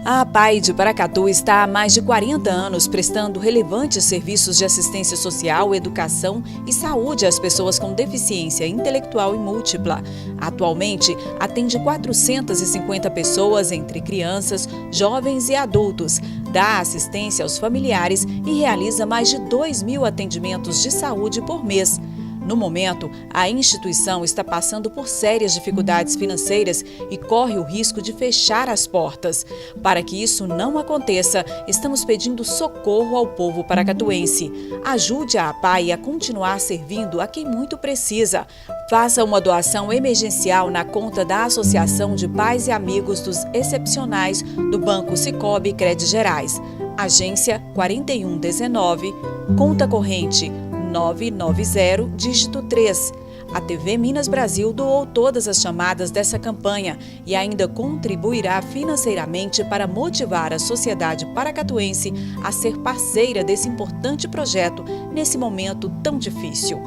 A APAE de Paracatu está há mais de 40 anos prestando relevantes serviços de assistência social, educação e saúde às pessoas com deficiência intelectual e múltipla. Atualmente, atende 450 pessoas entre crianças, jovens e adultos, dá assistência aos familiares e realiza mais de 2.000 atendimentos de saúde por mês. No momento, a instituição está passando por sérias dificuldades financeiras e corre o risco de fechar as portas. Para que isso não aconteça, estamos pedindo socorro ao povo paracatuense. Ajude a APAE a continuar servindo a quem muito precisa. Faça uma doação emergencial na conta da Associação de Pais e Amigos dos Excepcionais do Banco Sicoob Crédito Gerais. Agência 4119, conta corrente 990, dígito 3. A TV Minas Brasil doou todas as chamadas dessa campanha e ainda contribuirá financeiramente para motivar a sociedade paracatuense a ser parceira desse importante projeto nesse momento tão difícil.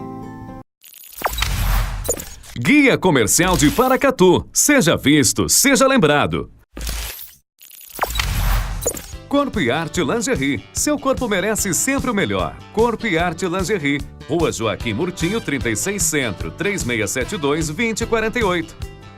Guia Comercial de Paracatu. Seja visto, seja lembrado. Corpo e Arte Lingerie. Seu corpo merece sempre o melhor. Corpo e Arte Lingerie. Rua Joaquim Murtinho, 36 Centro, 3672-2048.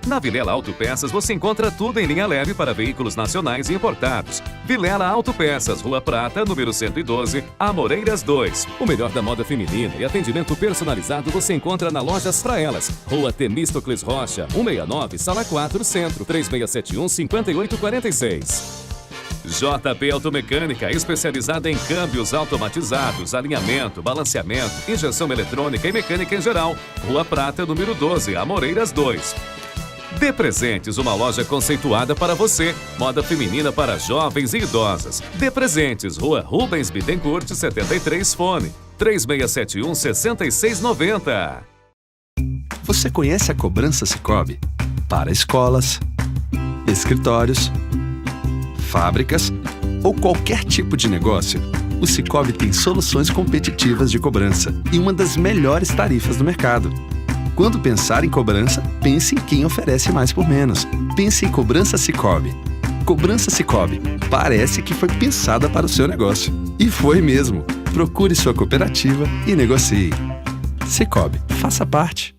Na Vilela Autopeças você encontra tudo em linha leve para veículos nacionais e importados. Vilela Autopeças, Rua Prata, número 112, Amoreiras 2. O melhor da moda feminina e atendimento personalizado você encontra na Lojas Pra Elas. Rua Temístocles Rocha, 169, Sala 4, Centro, 3671-5846. JP Automecânica, especializada em câmbios automatizados, alinhamento, balanceamento, injeção eletrônica e mecânica em geral. Rua Prata, número 12, Amoreiras 2. Dê Presentes, uma loja conceituada para você. Moda feminina para jovens e idosas. Dê Presentes, Rua Rubens Bittencourt, 73, fone 3671-6690. Você conhece a cobrança Sicoob? Para escolas, escritórios, fábricas ou qualquer tipo de negócio, o Sicoob tem soluções competitivas de cobrança e uma das melhores tarifas do mercado. Quando pensar em cobrança, pense em quem oferece mais por menos. Pense em Cobrança Sicoob. Cobrança Sicoob. Parece que foi pensada para o seu negócio. E foi mesmo. Procure sua cooperativa e negocie. Sicoob, faça parte.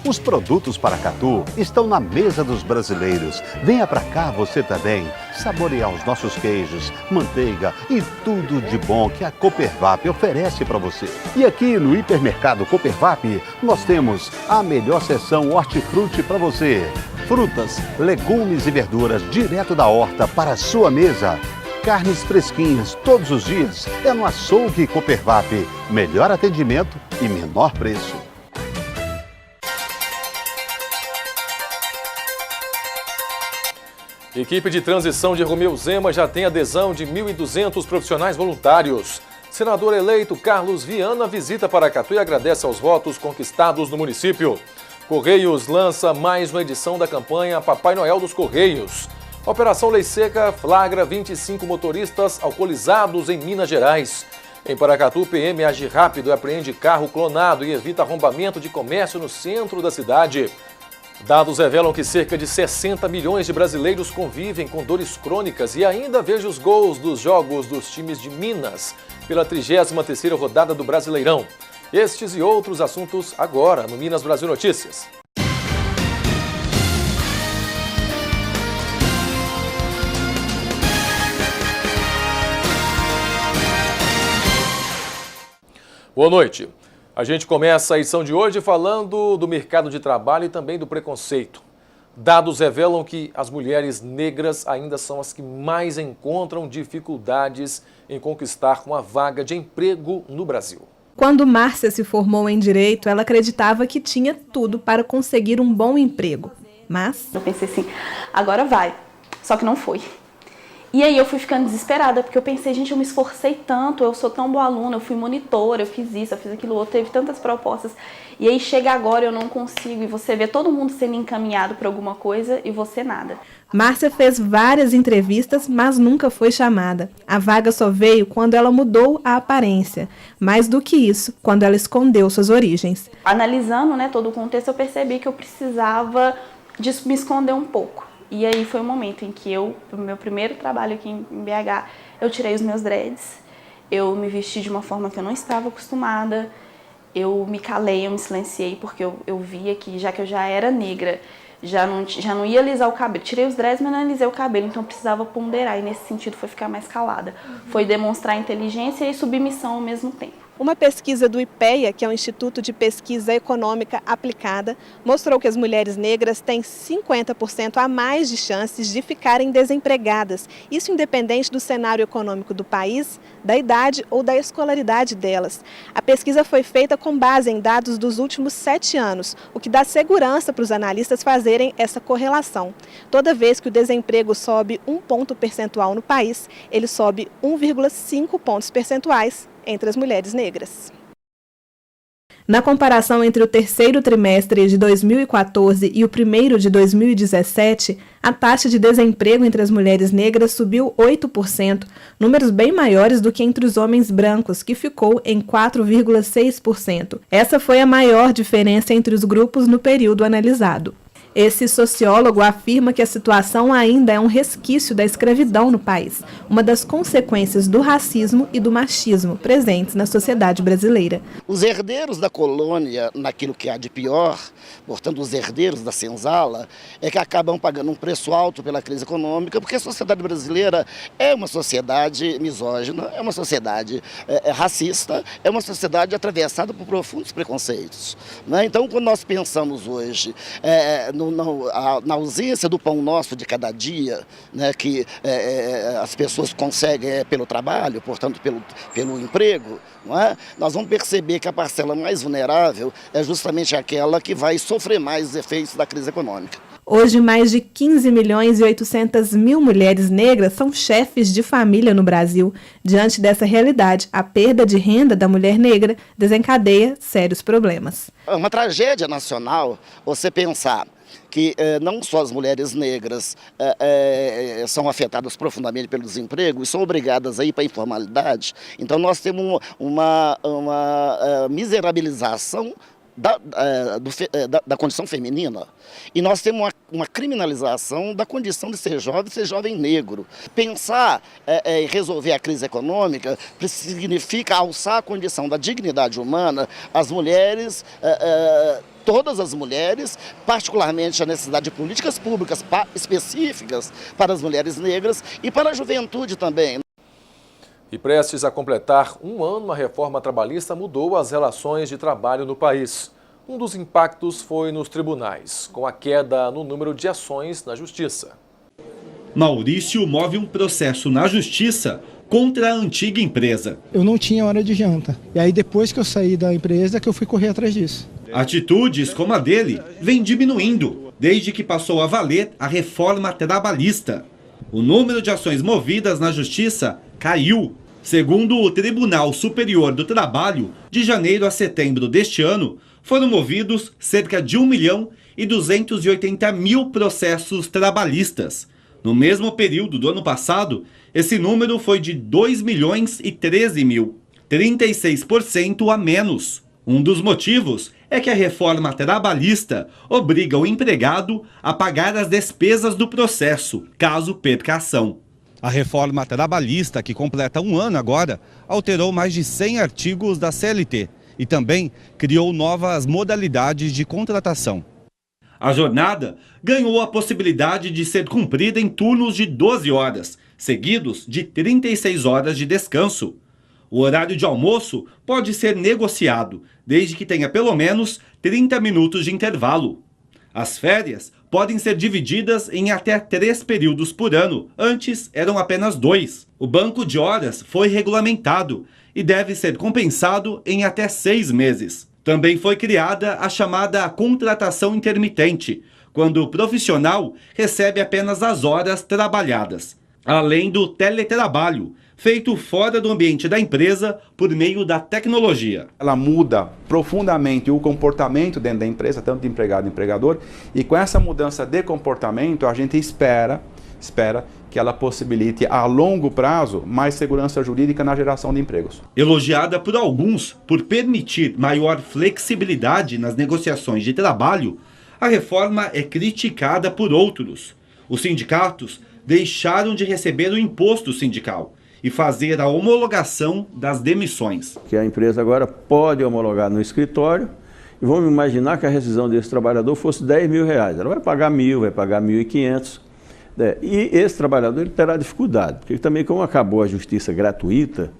Os produtos Paracatu estão na mesa dos brasileiros. Venha pra cá você também, saborear os nossos queijos, manteiga e tudo de bom que a Coopervap oferece para você. E aqui no Hipermercado Coopervap, nós temos a melhor seção hortifruti para você. Frutas, legumes e verduras direto da horta para a sua mesa. Carnes fresquinhas todos os dias. É no Açougue Coopervap. Melhor atendimento e menor preço. Equipe de transição de Romeu Zema já tem adesão de 1.200 profissionais voluntários. Senador eleito Carlos Viana visita Paracatu e agradece aos votos conquistados no município. Correios lança mais uma edição da campanha Papai Noel dos Correios. Operação Lei Seca flagra 25 motoristas alcoolizados em Minas Gerais. Em Paracatu, PM age rápido e apreende carro clonado e evita arrombamento de comércio no centro da cidade. Dados revelam que cerca de 60 milhões de brasileiros convivem com dores crônicas e ainda veja os gols dos jogos dos times de Minas pela 33ª rodada do Brasileirão. Estes e outros assuntos agora no Minas Brasil Notícias. Boa noite. A gente começa a edição de hoje falando do mercado de trabalho e também do preconceito. Dados revelam que as mulheres negras ainda são as que mais encontram dificuldades em conquistar uma vaga de emprego no Brasil. Quando Márcia se formou em Direito, ela acreditava que tinha tudo para conseguir um bom emprego. Mas eu pensei assim, agora vai. Só que não foi. E aí eu fui ficando desesperada, porque eu pensei, gente, eu me esforcei tanto, eu sou tão boa aluna, eu fui monitora, eu fiz isso, eu fiz aquilo outro, teve tantas propostas. E aí chega agora, eu não consigo, e você vê todo mundo sendo encaminhado para alguma coisa e você nada. Márcia fez várias entrevistas, mas nunca foi chamada. A vaga só veio quando ela mudou a aparência. Mais do que isso, quando ela escondeu suas origens. Analisando, todo o contexto, eu percebi que eu precisava de me esconder um pouco. E aí foi o momento em que pro meu primeiro trabalho aqui em BH, eu tirei os meus dreads, eu me vesti de uma forma que eu não estava acostumada, eu me calei, eu me silenciei, porque eu via que, já que eu já era negra, já não ia alisar o cabelo. Tirei os dreads, mas não alisei o cabelo, então eu precisava ponderar, e nesse sentido foi ficar mais calada. Foi demonstrar inteligência e submissão ao mesmo tempo. Uma pesquisa do IPEA, que é o Instituto de Pesquisa Econômica Aplicada, mostrou que as mulheres negras têm 50% a mais de chances de ficarem desempregadas. Isso independente do cenário econômico do país, da idade ou da escolaridade delas. A pesquisa foi feita com base em dados dos últimos 7 anos, o que dá segurança para os analistas fazerem essa correlação. Toda vez que o desemprego sobe 1 ponto percentual no país, ele sobe 1,5 pontos percentuais entre as mulheres negras. Na comparação entre o terceiro trimestre de 2014 e o primeiro de 2017, a taxa de desemprego entre as mulheres negras subiu 8%, números bem maiores do que entre os homens brancos, que ficou em 4,6%. Essa foi a maior diferença entre os grupos no período analisado. Esse sociólogo afirma que a situação ainda é um resquício da escravidão no país, uma das consequências do racismo e do machismo presentes na sociedade brasileira. Os herdeiros da colônia, naquilo que há de pior, portanto os herdeiros da senzala, é que acabam pagando um preço alto pela crise econômica, porque a sociedade brasileira é uma sociedade misógina, é uma sociedade racista, é uma sociedade atravessada por profundos preconceitos, né? Então, quando nós pensamos hoje na ausência do pão nosso de cada dia, né, que as pessoas conseguem pelo trabalho, portanto pelo emprego, não é? Nós vamos perceber que a parcela mais vulnerável é justamente aquela que vai sofrer mais os efeitos da crise econômica. Hoje, mais de 15 milhões e 800 mil mulheres negras são chefes de família no Brasil. Diante dessa realidade, a perda de renda da mulher negra desencadeia sérios problemas. É uma tragédia nacional você pensar que não só as mulheres negras são afetadas profundamente pelo desemprego e são obrigadas a ir para a informalidade. Então nós temos uma miserabilização da condição feminina, e nós temos uma criminalização da condição de ser jovem negro. Pensar em resolver a crise econômica significa alçar a condição da dignidade humana. As mulheres, todas as mulheres, particularmente a necessidade de políticas públicas específicas para as mulheres negras e para a juventude também. E prestes a completar 1 ano, a reforma trabalhista mudou as relações de trabalho no país. Um dos impactos foi nos tribunais, com a queda no número de ações na Justiça. Maurício move um processo na Justiça contra a antiga empresa. Eu não tinha hora de janta. E aí depois que eu saí da empresa que eu fui correr atrás disso. Atitudes como a dele vêm diminuindo desde que passou a valer a reforma trabalhista. O número de ações movidas na Justiça caiu. Segundo o Tribunal Superior do Trabalho, de janeiro a setembro deste ano, foram movidos cerca de 1.280.000 processos trabalhistas. No mesmo período do ano passado, esse número foi de 2.013.000, 36% a menos. Um dos motivos é que a reforma trabalhista obriga o empregado a pagar as despesas do processo, caso perca a ação. A reforma trabalhista, que completa 1 ano agora, alterou mais de 100 artigos da CLT e também criou novas modalidades de contratação. A jornada ganhou a possibilidade de ser cumprida em turnos de 12 horas, seguidos de 36 horas de descanso. O horário de almoço pode ser negociado, desde que tenha pelo menos 30 minutos de intervalo. As férias podem ser divididas em até 3 períodos por ano, antes eram apenas 2. O banco de horas foi regulamentado e deve ser compensado em até 6 meses. Também foi criada a chamada contratação intermitente, quando o profissional recebe apenas as horas trabalhadas, além do teletrabalho, feito fora do ambiente da empresa por meio da tecnologia. Ela muda profundamente o comportamento dentro da empresa, tanto de empregado e empregador, e com essa mudança de comportamento a gente espera que ela possibilite a longo prazo mais segurança jurídica na geração de empregos. Elogiada por alguns por permitir maior flexibilidade nas negociações de trabalho, a reforma é criticada por outros. Os sindicatos deixaram de receber o imposto sindical e fazer a homologação das demissões. Que a empresa agora pode homologar no escritório e vamos imaginar que a rescisão desse trabalhador fosse R$10 mil. Ela vai pagar 1.000, vai pagar 1.500. E esse trabalhador ele terá dificuldade, porque também como acabou a justiça gratuita,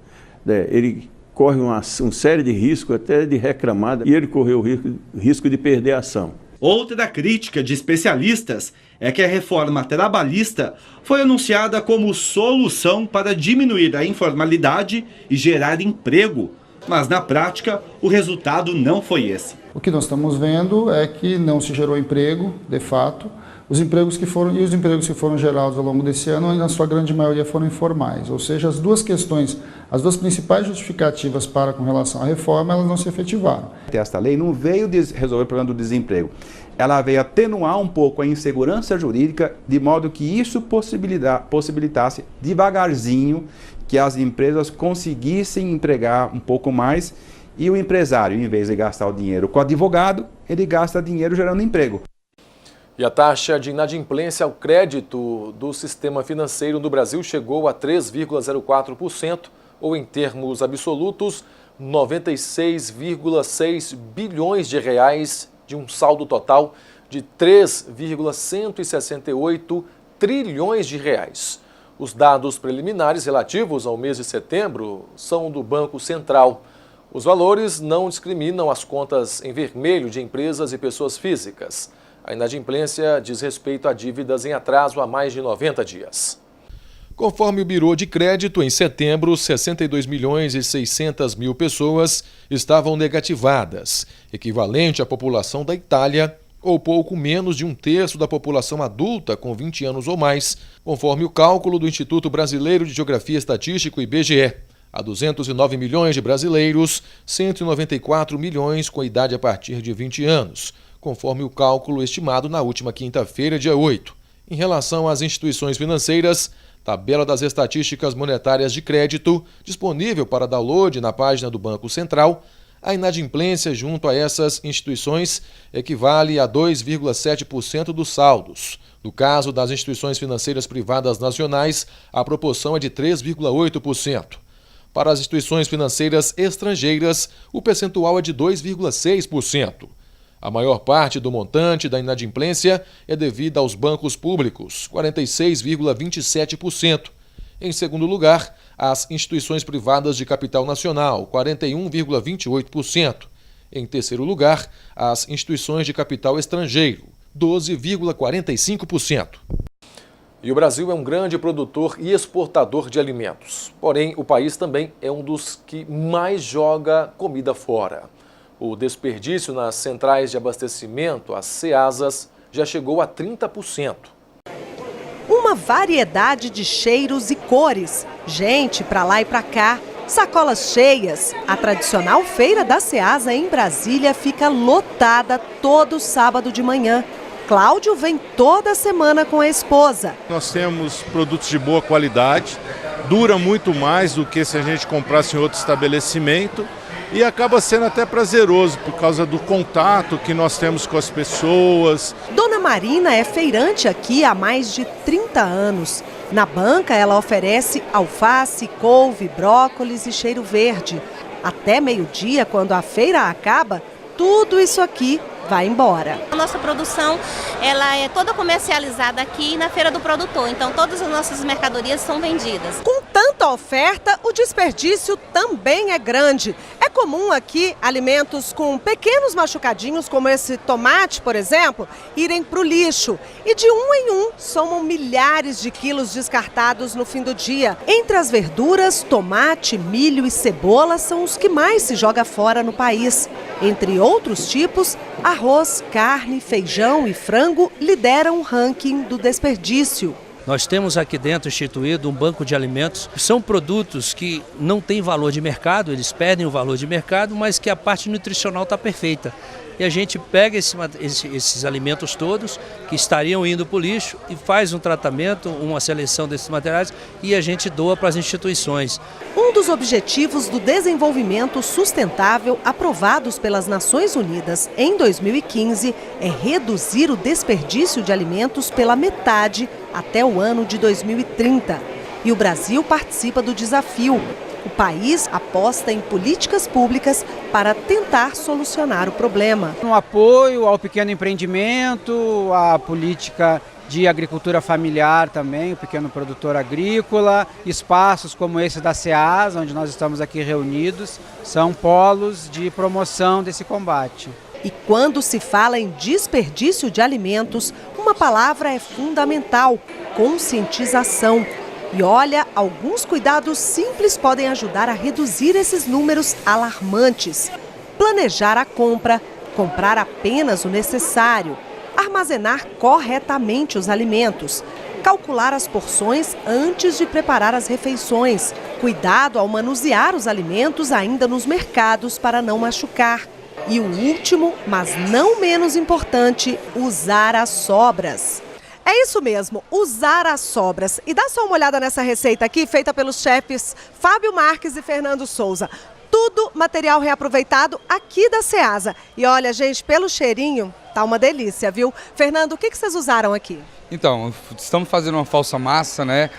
ele corre uma série de riscos até de reclamar e ele correu o risco de perder a ação. Outra crítica de especialistas é que a reforma trabalhista foi anunciada como solução para diminuir a informalidade e gerar emprego. Mas na prática, o resultado não foi esse. O que nós estamos vendo é que não se gerou emprego, de fato. Os empregos que foram gerados ao longo desse ano, na sua grande maioria, foram informais. Ou seja, as duas questões, as duas principais justificativas com relação à reforma, elas não se efetivaram. Esta lei não veio resolver o problema do desemprego. Ela veio atenuar um pouco a insegurança jurídica, de modo que isso possibilitasse devagarzinho que as empresas conseguissem empregar um pouco mais e o empresário, em vez de gastar o dinheiro com o advogado, ele gasta dinheiro gerando emprego. E a taxa de inadimplência ao crédito do sistema financeiro no Brasil chegou a 3,04%, ou em termos absolutos, 96,6 bilhões de reais, de um saldo total de 3,168 trilhões de reais. Os dados preliminares relativos ao mês de setembro são do Banco Central. Os valores não discriminam as contas em vermelho de empresas e pessoas físicas. A inadimplência diz respeito a dívidas em atraso há mais de 90 dias. Conforme o Bureau de Crédito, em setembro, 62.600.000 pessoas estavam negativadas, equivalente à população da Itália, ou pouco menos de 1/3 da população adulta com 20 anos ou mais, conforme o cálculo do Instituto Brasileiro de Geografia e Estatística, IBGE. Há 209 milhões de brasileiros, 194 milhões com idade a partir de 20 anos, conforme o cálculo estimado na última quinta-feira, dia 8. Em relação às instituições financeiras, tabela das estatísticas monetárias de crédito, disponível para download na página do Banco Central, a inadimplência junto a essas instituições equivale a 2,7% dos saldos. No caso das instituições financeiras privadas nacionais, a proporção é de 3,8%. Para as instituições financeiras estrangeiras, o percentual é de 2,6%. A maior parte do montante da inadimplência é devida aos bancos públicos, 46,27%. Em segundo lugar, as instituições privadas de capital nacional, 41,28%. Em terceiro lugar, as instituições de capital estrangeiro, 12,45%. E o Brasil é um grande produtor e exportador de alimentos. Porém, o país também é um dos que mais joga comida fora. O desperdício nas centrais de abastecimento, as CEASAs, já chegou a 30%. Uma variedade de cheiros e cores, gente para lá e para cá, sacolas cheias. A tradicional feira da CEASA em Brasília fica lotada todo sábado de manhã. Cláudio vem toda semana com a esposa. Nós temos produtos de boa qualidade, dura muito mais do que se a gente comprasse em outro estabelecimento. E acaba sendo até prazeroso por causa do contato que nós temos com as pessoas. Dona Marina é feirante aqui há mais de 30 anos. Na banca ela oferece alface, couve, brócolis e cheiro verde. Até meio-dia, quando a feira acaba, tudo isso aqui vai embora. A nossa produção ela é toda comercializada aqui na Feira do Produtor, então todas as nossas mercadorias são vendidas. Com tanta oferta, o desperdício também é grande. É comum aqui alimentos com pequenos machucadinhos, como esse tomate, por exemplo, irem para o lixo. E de um em um, somam milhares de quilos descartados no fim do dia. Entre as verduras, tomate, milho e cebola são os que mais se joga fora no país. Entre outros tipos, arroz, carne, feijão e frango lideram o ranking do desperdício. Nós temos aqui dentro instituído um banco de alimentos. São produtos que não têm valor de mercado, eles perdem o valor de mercado, mas que a parte nutricional está perfeita. e a gente pega esses alimentos todos que estariam indo para o lixo e faz um tratamento, uma seleção desses materiais e a gente doa para as instituições. Um dos objetivos do desenvolvimento sustentável aprovados pelas Nações Unidas em 2015 é reduzir o desperdício de alimentos pela metade até o ano de 2030. E o Brasil participa do desafio. O país aposta em políticas públicas para tentar solucionar o problema. Um apoio ao pequeno empreendimento, à política de agricultura familiar também, o pequeno produtor agrícola, espaços como esse da SEASA, onde nós estamos aqui reunidos, são polos de promoção desse combate. E quando se fala em desperdício de alimentos, uma palavra é fundamental: conscientização. E olha, alguns cuidados simples podem ajudar a reduzir esses números alarmantes. Planejar a compra, comprar apenas o necessário, armazenar corretamente os alimentos, calcular as porções antes de preparar as refeições, cuidado ao manusear os alimentos ainda nos mercados para não machucar. E o último, mas não menos importante, usar as sobras. É isso mesmo, usar as sobras. E dá só uma olhada nessa receita aqui, feita pelos chefes Fábio Marques e Fernando Souza. Tudo material reaproveitado aqui da SEASA. E olha, gente, pelo cheirinho, tá uma delícia, viu? Fernando, o que vocês usaram aqui? Então, estamos fazendo uma falsa massa, né,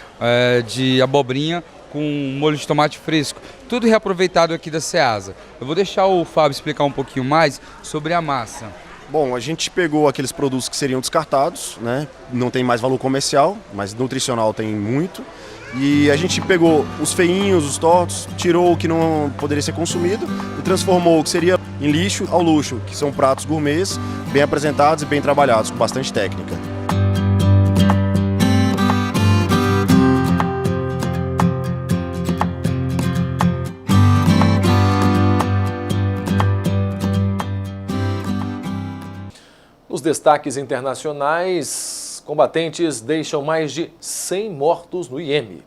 de abobrinha com molho de tomate fresco. Tudo reaproveitado aqui da SEASA. Eu vou deixar o Fábio explicar um pouquinho mais sobre a massa. Bom, a gente pegou aqueles produtos que seriam descartados, né? Não tem mais valor comercial, mas nutricional tem muito. E a gente pegou os feinhos, os tortos, tirou o que não poderia ser consumido e transformou o que seria em lixo ao luxo, que são pratos gourmets, bem apresentados e bem trabalhados, com bastante técnica. Nos destaques internacionais, combatentes deixam mais de 100 mortos no Iêmen.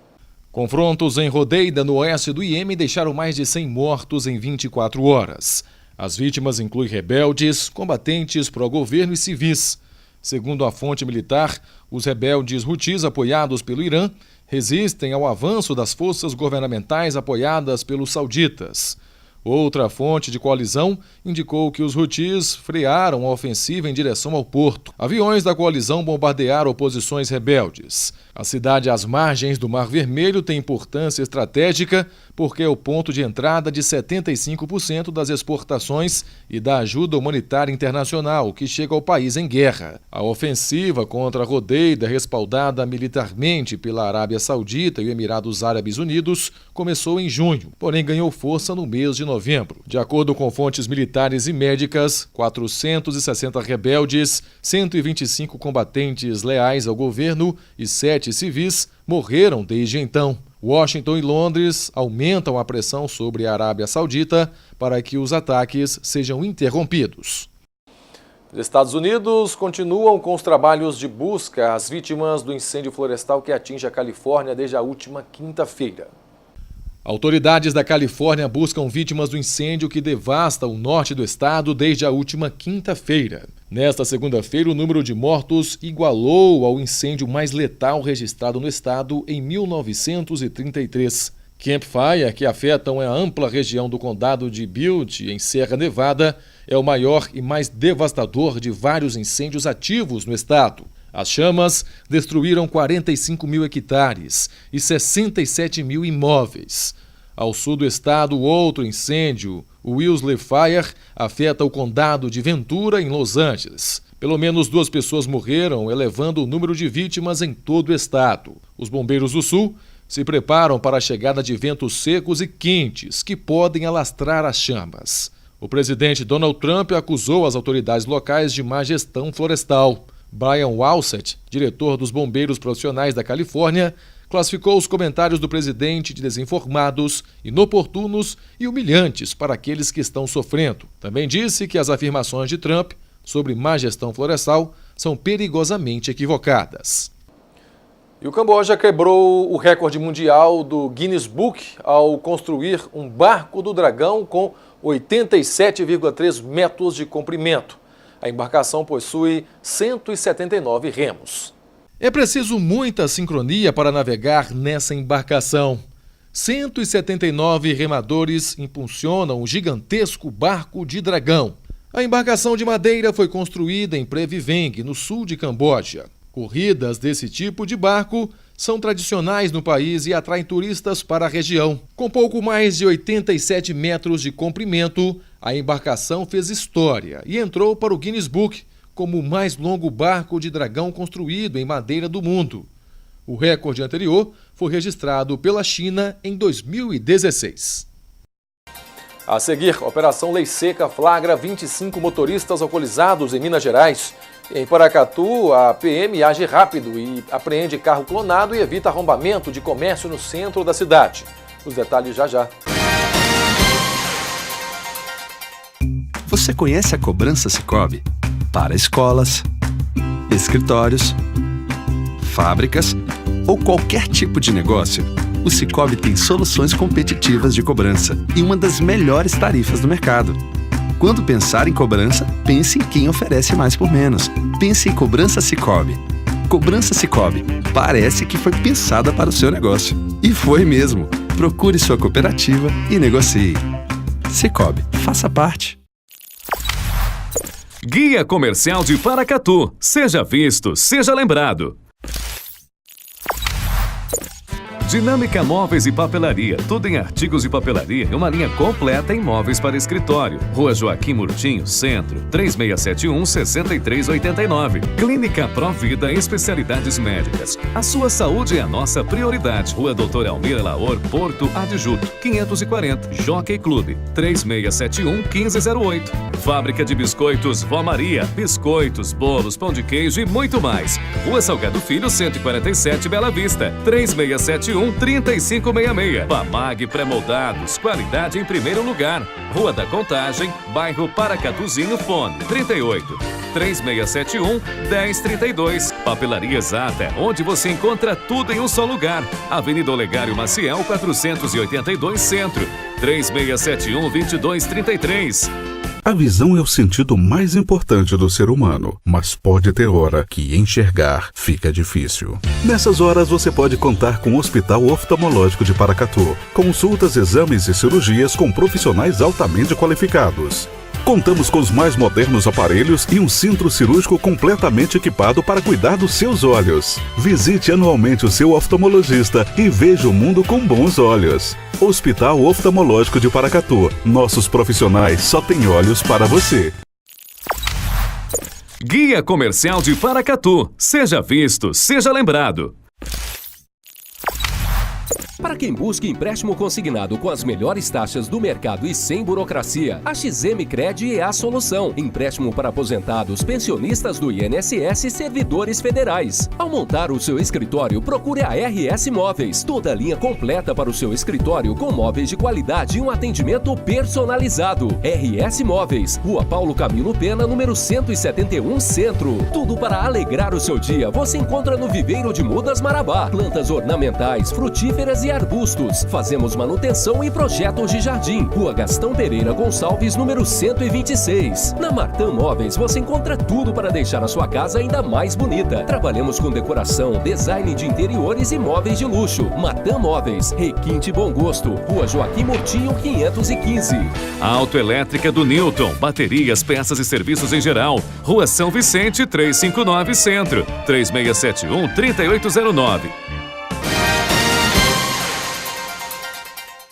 Confrontos em Rodeida, no oeste do Iêmen, deixaram mais de 100 mortos em 24 horas. As vítimas incluem rebeldes, combatentes pró-governo e civis. Segundo a fonte militar, os rebeldes Houthis, apoiados pelo Irã, resistem ao avanço das forças governamentais apoiadas pelos sauditas. Outra fonte de coalizão indicou que os Houthis frearam a ofensiva em direção ao porto. Aviões da coalizão bombardearam posições rebeldes. A cidade às margens do Mar Vermelho tem importância estratégica porque é o ponto de entrada de 75% das exportações e da ajuda humanitária internacional que chega ao país em guerra. A ofensiva contra Rodeida, respaldada militarmente pela Arábia Saudita e Emirados Árabes Unidos, começou em junho, porém ganhou força no mês de novembro. De acordo com fontes militares e médicas, 460 rebeldes, 125 combatentes leais ao governo e 7 civis morreram desde então. Washington e Londres aumentam a pressão sobre a Arábia Saudita para que os ataques sejam interrompidos. Os Estados Unidos continuam com os trabalhos de busca às vítimas do incêndio florestal que atinge a Califórnia desde a última quinta-feira. Autoridades da Califórnia buscam vítimas do incêndio que devasta o norte do estado desde a última quinta-feira. Nesta segunda-feira, o número de mortos igualou ao incêndio mais letal registrado no estado em 1933. Camp Fire, que afeta uma ampla região do condado de Butte, em Serra Nevada, é o maior e mais devastador de vários incêndios ativos no estado. As chamas destruíram 45 mil hectares e 67 mil imóveis. Ao sul do estado, outro incêndio, o Wilsley Fire, afeta o condado de Ventura, em Los Angeles. Pelo menos 2 pessoas morreram, elevando o número de vítimas em todo o estado. Os bombeiros do sul se preparam para a chegada de ventos secos e quentes que podem alastrar as chamas. O presidente Donald Trump acusou as autoridades locais de má gestão florestal. Brian Walsett, diretor dos bombeiros profissionais da Califórnia, classificou os comentários do presidente de desinformados, inoportunos e humilhantes para aqueles que estão sofrendo. Também disse que as afirmações de Trump sobre má gestão florestal são perigosamente equivocadas. E o Camboja quebrou o recorde mundial do Guinness Book ao construir um barco do dragão com 87,3 metros de comprimento. A embarcação possui 179 remos. É preciso muita sincronia para navegar nessa embarcação. 179 remadores impulsionam o gigantesco barco de dragão. A embarcação de madeira foi construída em Previveng, no sul de Camboja. Corridas desse tipo de barco são tradicionais no país e atraem turistas para a região. Com pouco mais de 87 metros de comprimento, a embarcação fez história e entrou para o Guinness Book como o mais longo barco de dragão construído em madeira do mundo. O recorde anterior foi registrado pela China em 2016. A seguir, a Operação Lei Seca flagra 25 motoristas alcoolizados em Minas Gerais. Em Paracatu, a PM age rápido e apreende carro clonado e evita arrombamento de comércio no centro da cidade. Os detalhes já já. Você conhece a cobrança Sicoob? Para escolas, escritórios, fábricas ou qualquer tipo de negócio, o Sicoob tem soluções competitivas de cobrança e uma das melhores tarifas do mercado. Quando pensar em cobrança, pense em quem oferece mais por menos. Pense em Cobrança Sicoob. Cobrança Sicoob. Parece que foi pensada para o seu negócio. E foi mesmo. Procure sua cooperativa e negocie. Sicoob. Faça parte. Guia Comercial de Paracatu. Seja visto, seja lembrado. Dinâmica Móveis e Papelaria, tudo em artigos de papelaria e uma linha completa em móveis para escritório. Rua Joaquim Murtinho, Centro, 3671-6389. Clínica Provida, especialidades médicas. A sua saúde é a nossa prioridade. Rua Doutor Almir Laor, Porto Adjuto, 540. Jockey Clube, 3671-1508. Fábrica de Biscoitos Vó Maria, biscoitos, bolos, pão de queijo e muito mais. Rua Salgado Filho, 147, Bela Vista, 3671-3566. Pamag Pré-Moldados, qualidade em primeiro lugar. Rua da Contagem, bairro Paracatuzinho, fone 38-3671-1032. Papelaria Exata, onde você encontra tudo em um só lugar. Avenida Olegário Maciel, 482 Centro, 3671-2233. A visão é o sentido mais importante do ser humano, mas pode ter hora que enxergar fica difícil. Nessas horas você pode contar com o Hospital Oftalmológico de Paracatu. Consultas, exames e cirurgias com profissionais altamente qualificados. Contamos com os mais modernos aparelhos e um centro cirúrgico completamente equipado para cuidar dos seus olhos. Visite anualmente o seu oftalmologista e veja o mundo com bons olhos. Hospital Oftalmológico de Paracatu. Nossos profissionais só têm olhos para você. Guia Comercial de Paracatu. Seja visto, seja lembrado. Para quem busca empréstimo consignado com as melhores taxas do mercado e sem burocracia, a XM Cred é a solução. Empréstimo para aposentados, pensionistas do INSS e servidores federais. Ao montar o seu escritório, procure a RS Móveis. Toda a linha completa para o seu escritório com móveis de qualidade e um atendimento personalizado. RS Móveis, Rua Paulo Camilo Pena, número 171, Centro. Tudo para alegrar o seu dia você encontra no Viveiro de Mudas Marabá. Plantas ornamentais, frutíferas e arbustos. Fazemos manutenção e projetos de jardim. Rua Gastão Pereira Gonçalves, número 126. Na Martã Móveis você encontra tudo para deixar a sua casa ainda mais bonita. Trabalhamos com decoração, design de interiores e móveis de luxo. Martã Móveis, Requinte Bom Gosto, Rua Joaquim Murtinho 515. Autoelétrica do Newton, baterias, peças e serviços em geral. Rua São Vicente 359 Centro, 3671-3809.